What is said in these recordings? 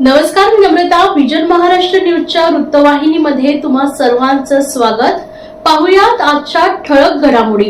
नमस्कार, मी नम्रता. विजन महाराष्ट्र न्यूजच्या वृत्तवाहिनीमध्ये तुम्हा सर्वांचं स्वागत. पाहुयात आजच्या ठळक घडामोडी.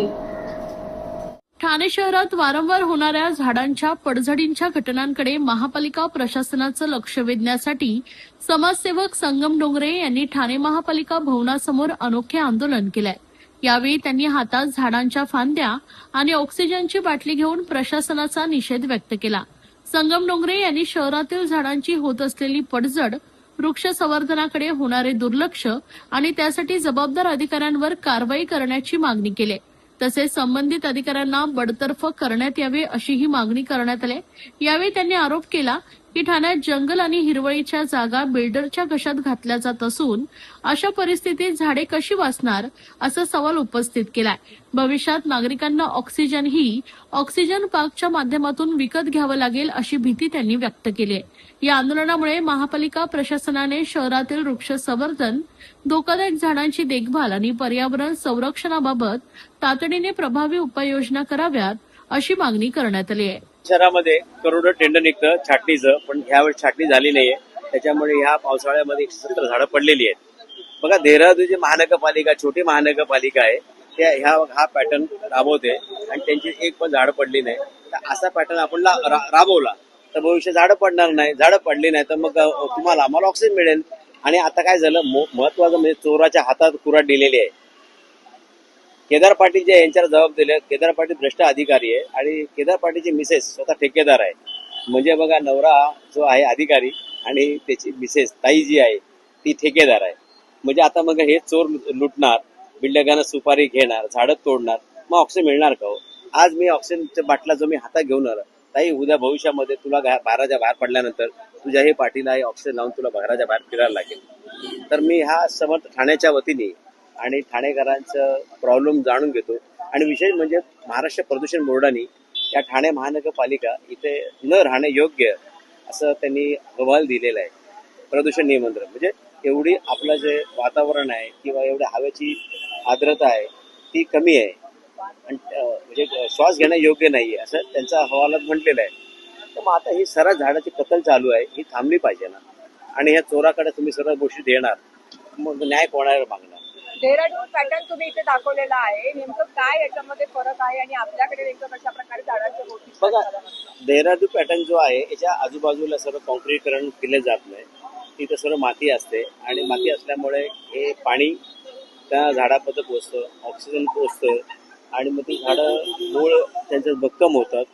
ठाणे शहरात वारंवार होणाऱ्या झाडांच्या पडझडींच्या घटनांकडे महापालिका प्रशासनाचं लक्ष वेधण्यासाठी समाजसेवक संगम डोंगरे यांनी ठाणे महापालिका भवनासमोर अनोखे आंदोलन केलंय. यावेळी त्यांनी हातात झाडांच्या फांद्या आणि ऑक्सिजनची बाटली घेऊन प्रशासनाचा निषेध व्यक्त केला. संगम डोंगरे यांनी शहरातील झाडांची होत असलेली पडझड, वृक्ष संवर्धनाकडे होणारे दुर्लक्ष आणि त्यासाठी जबाबदार अधिकाऱ्यांवर कारवाई करण्याची मागणी केली. तसेच संबंधित अधिकाऱ्यांना बडतर्फ करण्यात यावे अशीही मागणी करण्यात आली. यावेळी त्यांनी आरोप केला की ठाण्यात जंगल आणि हिरवळीच्या जागा बिल्डरच्या घशात घातल्या जात असून अशा परिस्थितीत झाडे कशी वाचणार असा सवाल उपस्थित केलाय. भविष्यात नागरिकांना ऑक्सिजन पार्कच्या माध्यमातून विकत घ्यावं लागेल अशी भीती त्यांनी व्यक्त केली आहे. या आंदोलनामुळे महापालिका प्रशासनाने शहरातील वृक्ष संवर्धन, धोकादायक झाडांची देखभाल आणि पर्यावरण संरक्षणाबाबत तातडीने प्रभावी उपाययोजना कराव्यात अशी मागणी करण्यात आली आहे. शहरामध्ये करोडो टेंडर निघतं छाटणीचं, पण ह्यावेळी छाटणी झाली नाहीये. त्याच्यामुळे ह्या पावसाळ्यामध्ये 170 झाडं पडलेली आहेत. बघा, देहरादूनची महानगरपालिका, छोटी महानगरपालिका आहे, हा पॅटर्न राबवते आणि त्यांची एक पण झाडं पडली नाही. तर असा पॅटर्न आपण राबवला तर भविष्य झाडं पडणार नाही. झाडं पडली नाही तर मग तुम्हाला आम्हाला ऑक्सिजन मिळेल. आणि आता काय झालं, महत्वाचं म्हणजे चोराच्या हातात कुऱ्हाड दिलेली आहे. केदार पाटील जे यांच्यावर जबाब दिले, केदार पाटील भ्रष्ट अधिकारी आहे आणि केदार पाटीलची मिसेस स्वतः ठेकेदार आहे. म्हणजे बघा, नवरा जो आहे अधिकारी आणि त्याची मिसेस ताई जी आहे ती ठेकेदार आहे. म्हणजे आता मग हे चोर लुटणार, बिल्डरांना सुपारी घेणार, झाडं तोडणार, मग ऑक्सिजन मिळणार का हो? आज मी ऑक्सिजनच्या बाटला जो मी हातात घेऊन आला, ताई उद्या भविष्यामध्ये तुला बाहेरच्या बाहेर पडल्यानंतर तुझ्या हे पाठीला ऑक्सिजन लावून तुला बाहेरच्या बाहेर फिरायला लागेल. तर मी हा समर्थ ठाण्याच्या वतीने आणि ठाणेकरांचं प्रॉब्लेम जाणून घेतो. आणि विशेष म्हणजे महाराष्ट्र प्रदूषण बोर्डाने या ठाणे महानगरपालिका इथे न राहणे योग्य असं त्यांनी अहवाल दिलेला आहे. प्रदूषण नियंत्रण म्हणजे एवढी आपलं जे वातावरण आहे किंवा एवढ्या हवेची आर्द्रता आहे ती कमी आहे आणि म्हणजे श्वास घेणं योग्य नाही आहे असं त्यांच्या अहवालात म्हटलेलं आहे. तर मग आता ही सर्व झाडाची कत्तल चालू आहे, ही थांबली पाहिजे ना. आणि ह्या चोराकडे तुम्ही सर्व गोष्टी देणार, मग न्याय कोणाला मागणार? डेहराडून पॅटर्न तुम्ही इथे दाखवलेला आहे, नेमकं काय याच्यामध्ये फरक आहे आणि आपल्याकडे नेमकं कशा प्रकारे झाडांच्या गोष्टी? बघा, डेहराडून पॅटर्न जो आहे याच्या आजूबाजूला सर्व कॉन्क्रीटीकरण केले जात नाही. तिथे सर्व माती असते आणि माती असल्यामुळे हे पाणी त्या झाडापर्यंत पोचतं, ऑक्सिजन पोचतं आणि मग ती झाडं मूळ त्यांचं भक्कम होतात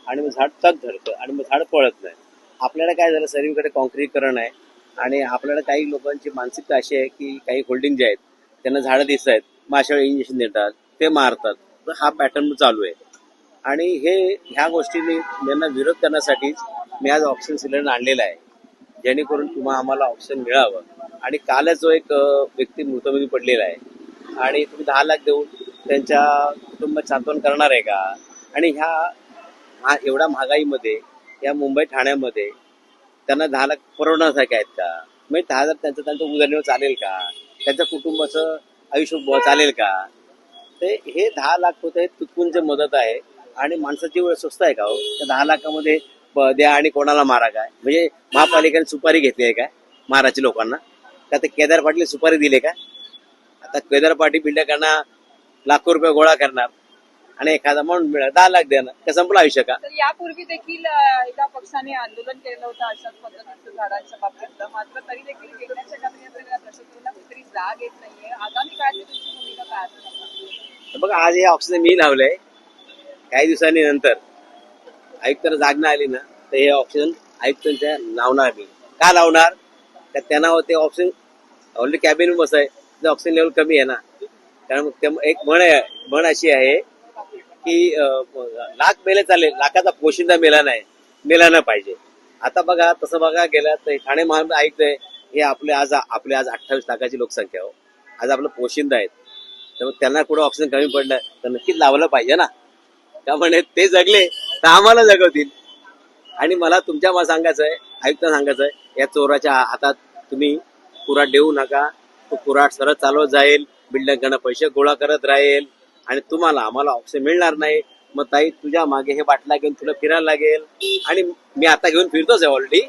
आणि मग झाड तग धरतं आणि मग झाड पळत नाही. आपल्याला काय झालं, सर्वीकडे कॉन्क्रीटीकरण आहे आणि आपल्याला काही लोकांची मानसिकता अशी आहे की काही होल्डिंग जे आहेत त्यांना झाडं दिसत आहेत, मग अशा वेळी इंजेक्शन देतात, ते मारतात. तर हा पॅटर्न चालू आहे आणि ह्या गोष्टीने यांना विरोध करण्यासाठीच मी आज ऑक्सिजन सिलेंडर आणलेला आहे, जेणेकरून आम्हाला ऑक्सिजन मिळावं. आणि कालच जो एक व्यक्ती मृत्यूमुखी पडलेला आहे आणि तुम्ही 10 लाख देऊन त्यांच्या कुटुंबात सांत्वन करणार आहे का? आणि एवढ्या महागाईमध्ये या मुंबई ठाण्यामध्ये त्यांना 10 लाख परवडण्यासारखे आहेत का? म्हणजे 10,000 त्यांचं उदरनिर्वाह चालेल का? त्यांच्या कुटुंबाचं आयुष्य चालेल का? ते हे 10 लाख होते तुटपुंज मदत आहे आणि माणसाची वेळ स्वस्त आहे का हो? त्या 10 लाखामध्ये द्या आणि कोणाला मारा काय? म्हणजे महापालिकेने सुपारी घेतली आहे काय महाराष्ट्र लोकांना? का ते केदार पाटील सुपारी दिले का? आता केदार पाटील बिल्डरांना लाखो रुपये गोळा करणार आणि एखादा म्हणून मिळणार 10 लाख देणार, का संपलं आयुष्य का? तर यापूर्वी देखील एका पक्षाने आंदोलन केलं होतं अशाच पद्धतीचं झाडांच्या बाबतीत, मात्र तरी देखील प्रशासनाला कुठेतरी जाग येत नाहीये. आगामी काळात तुमची भूमिका काय असेल? बघा, आज हे ऑक्सिजन मी लावलंय, काही दिवसांनी नंतर आयुक्ताला जाग नाही आली ना तर हे ऑक्सिजन आयुक्तांच्या लावणार मी. का लावणार? तर त्यांना होते ऑक्सिजन ऑलरेडी कॅबिन बस आहे, ऑक्सिजन लेवल कमी आहे ना. कारण एक म्हण अशी आहे की लाख मेले चालेल, लाखाचा पोशिंदा मेला नाही पाहिजे. आता बघा, तसं बघा गेलं तर ठाणे महानगर आयुक्त हे आपले आज 28 लाखाची लोकसंख्या हो, आज आपलं पोशिंदा आहेत. तर त्यांना कुठं ऑक्सिजन कमी पडलं तर नक्कीच लावलं पाहिजे ना. त्यामुळे ते जगले तर आम्हाला जगवतील. आणि मला तुमच्या सांगायचं आहे, आयुक्तांना सांगायचं आहे, या चोराच्या हातात तुम्ही कुऱ्हाड देऊ नका. तो कुऱ्हाड सरळ चालवत जाईल, बिल्डरांकडनं पैसे गोळा करत राहील आणि आम्हाला ऑक्सिजन मिळणार नाही. मग ताई, तुझ्या मागे हे बाटला घेऊन तुला फिरायला लागेल. आणि मी आता घेऊन फिरतोच आहे ऑलरेडी,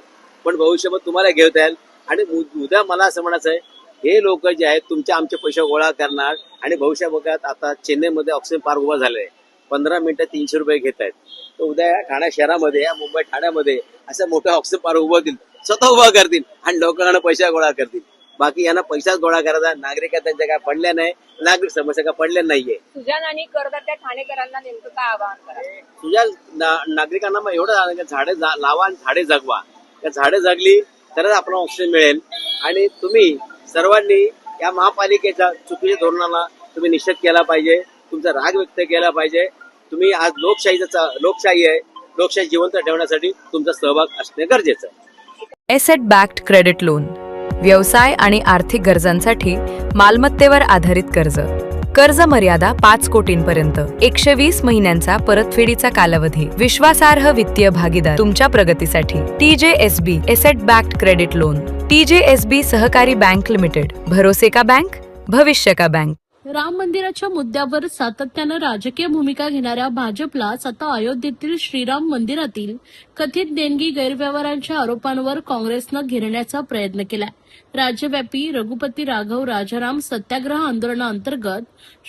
पण भविष्यामध्ये तुम्हाला घेता येईल. आणि उद्या मला असं म्हणायचं आहे, हे लोक जे आहेत तुमचे आमचे पैसे गोळा करणार आणि भविष्यात आता चेन्नईमध्ये ऑक्सिजन पार्क उभा झालंय, 15 मिनिटात 300 रुपये घेत आहेत. तर उद्या या ठाणे शहरामध्ये, या मुंबई ठाण्यामध्ये असं मोठं ऑक्सिजन पार्क उभं होतील, स्वतः उभा करतील आणि लोकांना पैसा गोळा करतील. बाकी यांना पैसाच गोळा करायचा, नागरिक त्यांच्या काय पडल्या नाही, नागरिक समस्या काय पडल्या नाहीये. सुजाण आणि करदात्या ठाणेकरांना नेमकं काय आवाहन करा? तुझ्या नागरिकांना मग एवढं सांगा, झाडे लावा आणि झाडे जगवा. त्या झाडे जगली तरच आपल्याला ऑक्सिजन मिळेल. आणि तुम्ही सर्वांनी या महापालिकेच्या चुकीच्या धोरणाला तुम्ही निषेध केला पाहिजे, तुमचा राग व्यक्त केला पाहिजे. तुम्ही आज लोकशाही आहे, लोकशाही जिवंत ठेवण्यासाठी तुमचा सहभाग असणे गरजेचं आहे. एसेट बॅक्ड क्रेडिट लोन, व्यवसाय आणि आर्थिक गरजांसाठी मालमत्तेवर आधारित कर्ज मर्यादा 5 कोटींपर्यंत, 120 महिन्यांचा परतफेडीचा कालावधी, विश्वासार्ह वित्तीय भागीदार तुमच्या प्रगतीसाठी. TJSB asset backed credit loan. TJSB सहकारी बँक लिमिटेड, भरोसे का बँक, भविष्य का बँक. राम मंदिराच्या मुद्द्यावर सातत्यानं राजकीय भूमिका घेणाऱ्या भाजपलाच आता अयोध्येतील श्रीराम मंदिरातील कथित देणगी गैरव्यवहारांच्या आरोपांवर काँग्रेसनं घेरण्याचा प्रयत्न केलाय. राज्यव्यापी रघुपती राघव राजाराम सत्याग्रह आंदोलनाअंतर्गत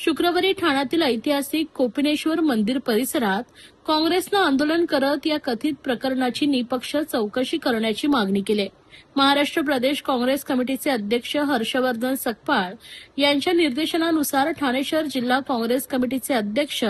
शुक्रवारी ठाण्यातील ऐतिहासिक कोपिनेश्वर मंदिर परिसरात काँग्रेसनं आंदोलन करत या कथित प्रकरणाची निपक्ष चौकशी करण्याची मागणी केली. महाराष्ट्र प्रदेश काँग्रेस कमिटीचे अध्यक्ष हर्षवर्धन सकपाळ यांच्या निर्देशनानुसार ठाणे शहर जिल्हा काँग्रेस कमिटीचे अध्यक्ष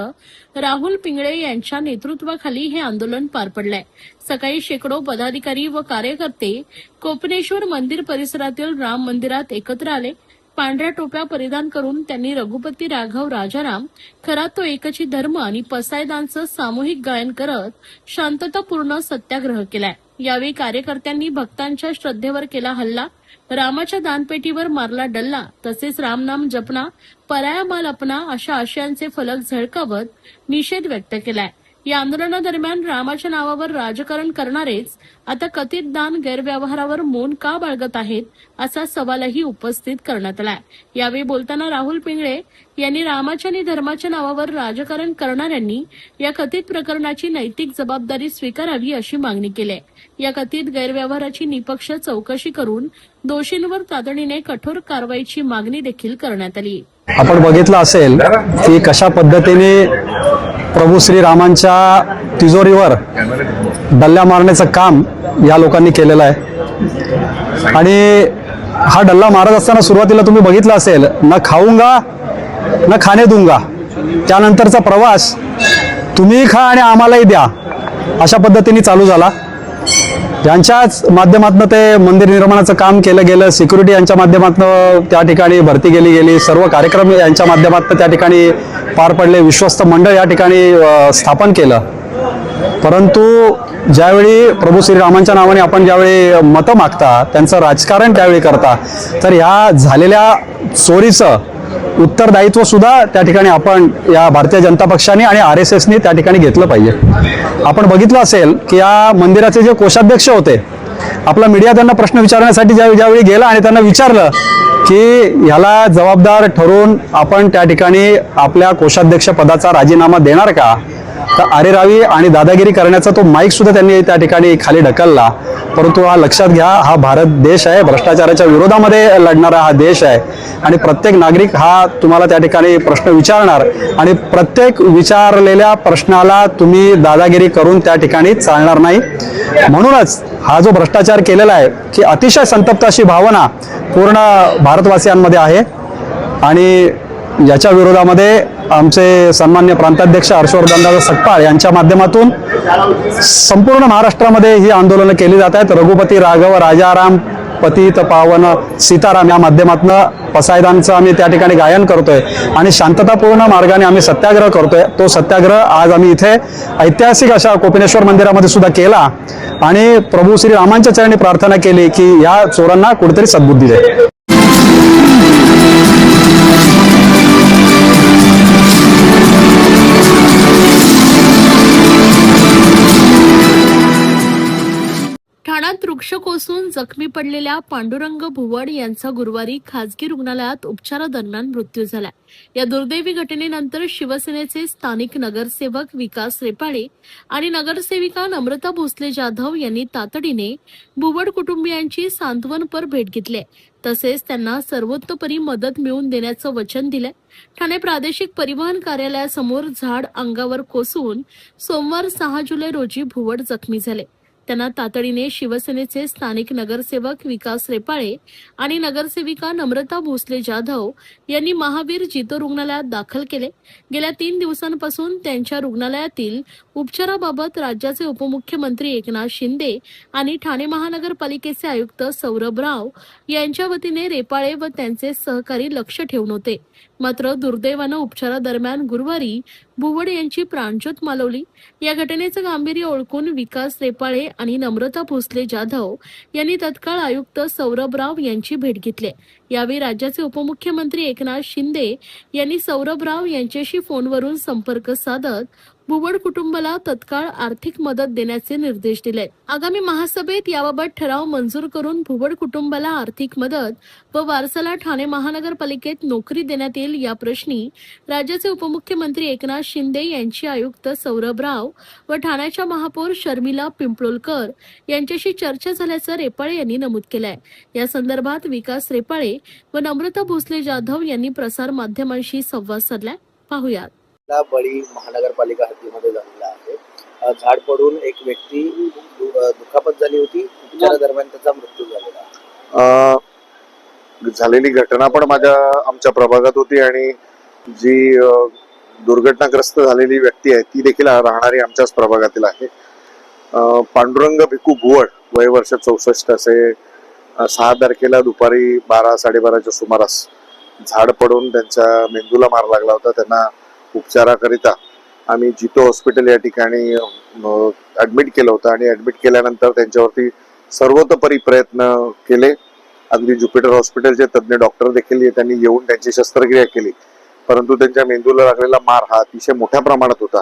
राहुल पिंगळे यांच्या नेतृत्वाखाली हे आंदोलन पार पडलंय. सकाळी शेकडो पदाधिकारी व कार्यकर्ते कोपिनेश्वर मंदिर परिसरातील राम मंदिरात एकत्र आले. पांढऱ्या टोप्या परिधान करून त्यांनी रघुपती राघव राजाराम, खरा तो एकची धर्म आणि पसायदांचं सामूहिक गायन करत शांततापूर्ण सत्याग्रह केलाय. यावेळी कार्यकर्त्यांनी भक्तांच्या श्रद्धेवर केला हल्ला, रामाच्या दानपेटीवर मारला डल्ला, तसेच रामनाम जपना, पराया माल अपना अशा आशयांचे फलक झळकावत निषेध व्यक्त केलाय. या आंदोलनादरम्यान रामाच्या नावावर राजकारण करणारेच आता कथित दान गैरव्यवहारावर मौन का बाळगत आहेत असा सवालही उपस्थित करण्यात आला. यावेळी बोलताना राहुल पिंगळे यांनी रामाच्या आणि धर्माच्या नावावर राजकारण करणाऱ्यांनी या कथित प्रकरणाची नैतिक जबाबदारी स्वीकारावी अशी मागणी केली. या कथित गैरव्यवहाराची निपक्ष चौकशी करून दोषींवर तातडीने कठोर कारवाईची मागणी देखील करण्यात आली. आपण बघितलं असेल की कशा पद्धतीने प्रभू श्रीरामांच्या तिजोरीवर डल्ला मारण्याचं काम या लोकांनी केलेलं आहे. आणि हा डल्ला मारत असताना सुरुवातीला तुम्ही बघितलं असेल, न खाऊंगा न खाणे दूंगा, त्यानंतरचा प्रवास तुम्ही खा आणि आम्हालाही द्या अशा पद्धतीने चालू झाला. यांच्याच माध्यमातून ते मंदिर निर्माणाचं काम केलं गेलं, सिक्युरिटी यांच्या माध्यमातून त्या ठिकाणी भरती गेली, सर्व कार्यक्रम यांच्या माध्यमातून त्या ठिकाणी पार पडले, विश्वस्त मंडळ या ठिकाणी स्थापन केलं. परंतु ज्यावेळी प्रभू श्रीरामांच्या नावाने आपण ज्यावेळी मतं मागता, त्यांचं राजकारण त्यावेळी करता, तर ह्या झालेल्या चोरीचं उत्तरदायित्व सुद्धा त्या ठिकाणी आपण या भारतीय जनता पक्षाने आणि RSSने त्या ठिकाणी घेतलं पाहिजे. आपण बघितलं असेल की या मंदिराचे जे कोषाध्यक्ष होते, आपला मीडिया त्यांना प्रश्न विचारण्यासाठी ज्यावेळी गेला आणि त्यांना विचारलं की ह्याला जबाबदार ठरवून आपण त्या ठिकाणी आपल्या कोषाध्यक्ष पदाचा राजीनामा देणार का, तर आरेरावी आणि दादागिरी करण्याचा तो माईक सुद्धा त्यांनी त्या ठिकाणी खाली ढकलला. परंतु हा लक्षात घ्या, हा भारत देश आहे, भ्रष्टाचाराच्या विरोधामध्ये लढणारा हा देश आहे आणि प्रत्येक नागरिक हा तुम्हाला त्या ठिकाणी प्रश्न विचारणार आणि प्रत्येक विचारलेल्या प्रश्नाला तुम्ही दादागिरी करून त्या ठिकाणी चालणार नाही. म्हणूनच हा जो भ्रष्टाचार केलेला आहे की अतिशय संतप्त अशी भावना पूर्ण भारतवासियांमध्ये आहे आणि याच्या विरोधामध्ये आमचे सन्मान्य प्रांताध्यक्ष हर्षवर्धनदादा सकपाळ यांच्या माध्यमातून संपूर्ण महाराष्ट्रामध्ये ही आंदोलनं केली जात आहेत. रघुपती राघव राजाराम पतित पावन सीताराम या माध्यमातून पसायदानचं आम्ही त्या ठिकाणी गायन करतोय आणि शांततापूर्ण मार्गाने आम्ही सत्याग्रह करतोय. तो सत्याग्रह आज आम्ही इथे ऐतिहासिक अशा कोपिनेश्वर मंदिरामध्ये सुद्धा केला आणि प्रभू श्रीरामांच्या चरणी प्रार्थना केली की या चोरांना कुठेतरी सद्बुद्धी दे. ठाण्यात वृक्ष कोसळून जखमी पडलेल्या पांडुरंग भुवड यांचा गुरुवारी खासगी रुग्णालयात उपचारादरम्यान मृत्यू झाला. या दुर्दैवी घटनेनंतर शिवसेनेचे स्थानिक नगरसेवक विकास रेपाळे आणि नगरसेविका नम्रता भोसले जाधव यांनी तातडीने भुवड कुटुंबियांची सांत्वनपर भेट घेतली, तसेच त्यांना सर्वतोपरी मदत मिळवून देण्याचं वचन दिलंय. ठाणे प्रादेशिक परिवहन कार्यालयासमोर झाड अंगावर कोसळून सोमवार 6 जुलै रोजी भुवड जखमी झाले. त्यांना तातडीने शिवसेनेचे स्थानिक नगरसेवक विकास रेपाळे आणि नगरसेविका नम्रता भोसले जाधव यांनी महावीर जितो रुग्णालयात दाखल केले. गेल्या 3 दिवसांपासून त्यांच्या रुग्णालयातील उपचाराबाबत राज्याचे उपमुख्यमंत्री एकनाथ शिंदे आणि ठाणे महानगरपालिकेचे आयुक्त सौरभ राव यांच्या वतीने रेपाळे व त्यांचे सहकारी लक्ष ठेवून होते. मात्र दुर्दैवानं उपचारादरम्यान गुरुवारी भुवड यांची प्राणज्योत मालवली. या घटनेचं गांभीर्य ओळखून विकास रेपाळे आणि नम्रता भोसले जाधव यांनी तत्काळ आयुक्त सौरभ राव यांची भेट घेतली. यावेळी राज्याचे उपमुख्यमंत्री एकनाथ शिंदे यांनी सौरभ राव यांच्याशी फोनवरून संपर्क साधत भुवड कुटुंबाला तत्काळ आर्थिक मदत देण्याचे निर्देश दिले. आगामी महासभेत याबाबत ठराव मंजूर करून भुवड कुटुंबाला आर्थिक मदत व वारसाला ठाणे महानगरपालिकेत नोकरी देण्यात येईल. या प्रश्नी राज्याचे उपमुख्यमंत्री एकनाथ शिंदे यांची आयुक्त सौरभ राव व ठाण्याच्या महापौर शर्मिला पिंपळोलकर यांच्याशी चर्चा झाल्याचं रेपाळे यांनी नमूद केलंय. या संदर्भात विकास रेपाळे व नम्रता भोसले जाधव यांनी प्रसार माध्यमांशी संवाद साधलाय. पाहुयात. बळी महानगरपालिका हद्दीमध्ये झालेला आहे. झाड पडून एक व्यक्ती दुखापत झाली होती. उपचारादरम्यान त्याचा मृत्यू झालेला. झालेली घटना पण आमच्या प्रभागात होती आणि जी दुर्घटनाग्रस्त झालेली व्यक्ती आहे ती देखील राहणारी आमच्याच प्रभागातील आहे. पांडुरंग भिकू भुवड, वय वर्ष 64 असे. 6 तारखेला दुपारी 12-12:30च्या सुमारास झाड पडून त्यांच्या मेंदूला मार लागला होता. त्यांना उपचाराकरिता आम्ही जितो हॉस्पिटल या ठिकाणी ऍडमिट केलं होतं आणि ऍडमिट केल्यानंतर त्यांच्यावरती सर्वतोपरी प्रयत्न केले. अगदी ज्युपिटर हॉस्पिटलचे तज्ज्ञ डॉक्टर देखील त्यांनी येऊन त्यांची शस्त्रक्रिया केली, परंतु त्यांच्या मेंदूला लागलेला मार हा अतिशय मोठ्या प्रमाणात होता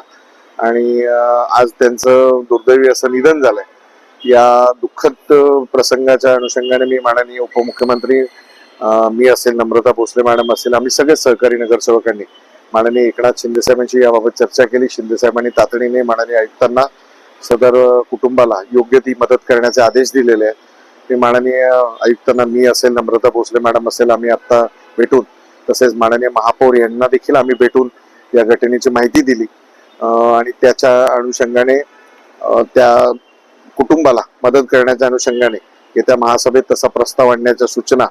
आणि आज त्यांचं दुर्दैवी असं निधन झालंय. या दुःखद प्रसंगाच्या अनुषंगाने मी माननीय उपमुख्यमंत्री, मी असेल, नम्रता भोसले मॅडम असेल, आम्ही सगळे सहकारी नगरसेवकांनी माननीय एकनाथ शिंदे साहेबांशी याबाबत चर्चा केली. शिंदे साहेबांनी तातडीने माननीय आयुक्तांना सदर कुटुंबाला योग्य ती मदत करण्याचे आदेश दिलेले आहेत. मी माननीय आयुक्तांना, मी असेल, नम्रता भोसले मॅडम असेल, आम्ही आता भेटून, तसेच माननीय महापौर यांना देखील आम्ही भेटून या घटनेची माहिती दिली आणि त्याच्या अनुषंगाने त्या कुटुंबाला मदत करण्याच्या अनुषंगाने येत्या महासभेत तसा प्रस्ताव आणण्याच्या सूचना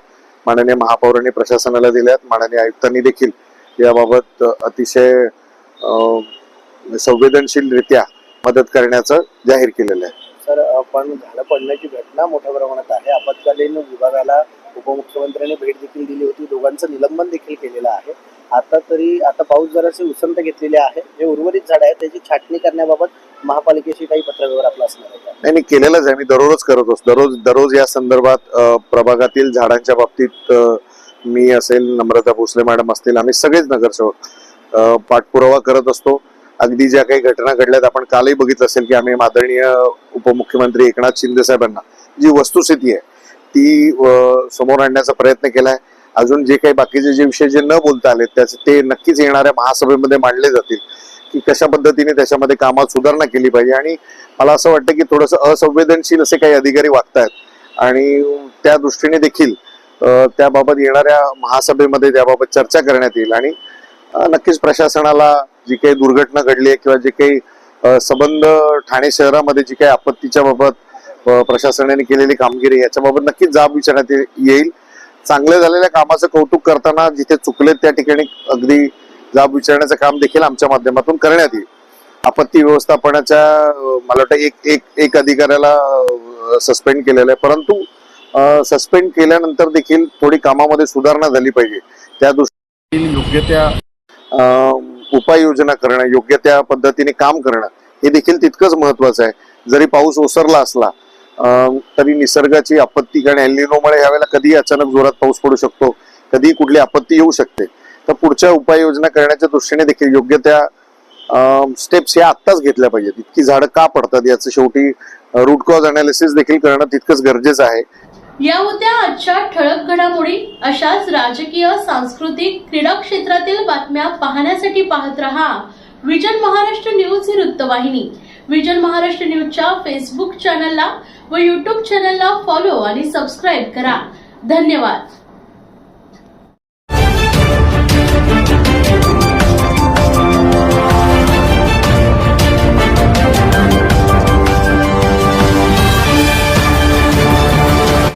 माननीय महापौरांनी प्रशासनाला दिल्यात. माननीय आयुक्तांनी देखील याबाबत अतिशय संवेदनशीलरित्या मदत करण्याचं जाहीर केलेलं आहे. सर, पण झाड पडण्याची घटना मोठ्या प्रमाणात आहे. आपत्कालीन विभागाला उपमुख्यमंत्र्यांनी भेट देखील दिली होती. दोघांचं निलंबन देखील केलेलं आहे. आता पाऊस जरासे उसंत घेतलेले आहे. जे उर्वरित झाड आहे त्याची छाटणी करण्याबाबत महापालिकेशी काही पत्रव्यवहार आपला असणार आहे का? नाही, केलेलंच आहे. मी दररोज करत असतो. दररोज या संदर्भात प्रभागातील झाडांच्या बाबतीत मी असेल, नम्रता भोसले मॅडम असतील, आम्ही सगळेच नगरसेवक पाठपुरावा करत असतो. अगदी ज्या काही घटना घडल्यात, आपण कालही बघितलं असेल की आम्ही माननीय उपमुख्यमंत्री एकनाथ शिंदे साहेबांना जी वस्तुस्थिती आहे ती समोर आणण्याचा प्रयत्न केलाय. अजून जे काही बाकीचे जे विषय जे न बोलता आले त्याचे ते नक्कीच येणाऱ्या महासभेमध्ये मांडले जातील की कशा पद्धतीने त्याच्यामध्ये कामात सुधारणा केली पाहिजे. आणि मला असं वाटतं की थोडंसं असंवेदनशील असे काही अधिकारी वागतायत आणि त्या दृष्टीने देखील त्याबाबत येणाऱ्या महासभेमध्ये त्याबाबत चर्चा करण्यात येईल आणि नक्कीच प्रशासनाला जी काही दुर्घटना घडली आहे किंवा जे काही संबंध ठाणे शहरामध्ये जी काही आपत्तीच्या बाबत प्रशासनाने केलेली कामगिरी याच्या बाबत नक्कीच जाब विचारण्यात येईल. चांगल्या झालेल्या कामाचं कौतुक करताना जिथे चुकलेत त्या ठिकाणी अगदी जाब विचारण्याचं काम देखील आमच्या माध्यमातून करण्यात येईल. आपत्ती व्यवस्थापनाच्या मला वाटतं एक अधिकाऱ्याला सस्पेंड केलेलं आहे, परंतु सस्पेंड केल्यानंतर देखील थोडी कामामध्ये सुधारणा झाली पाहिजे. त्या दृष्टीने योग्य त्या उपाययोजना करणं, योग्य त्या पद्धतीने काम करणं हे देखील तितकंच महत्वाचं आहे. जरी पाऊस ओसरला असला तरी निसर्गाची आपत्ती, कारण एल्निनोमुळे यावेळेला कधीही अचानक जोरात पाऊस पडू शकतो, कधीही कुठली आपत्ती येऊ शकते. तर पुढच्या उपाययोजना करण्याच्या दृष्टीने देखील योग्य त्या स्टेप्स या आत्ताच घेतल्या पाहिजेत. इतकी झाडं का पडतात याचं शेवटी रूट कॉज अनालिसिस देखील करणं तितकंच गरजेचं आहे. या होत्या आजच्या ठळक घडामोडी. अशाच राजकीय, सांस्कृतिक, क्रीडा क्षेत्रातील बातम्या पाहण्यासाठी पाहत रहा विजन महाराष्ट्र न्यूज ही वृत्तवाहिनी. विजन महाराष्ट्र न्यूजच्या फेसबुक चॅनलला व युट्यूब चॅनलला फॉलो आणि सबस्क्राईब करा. धन्यवाद.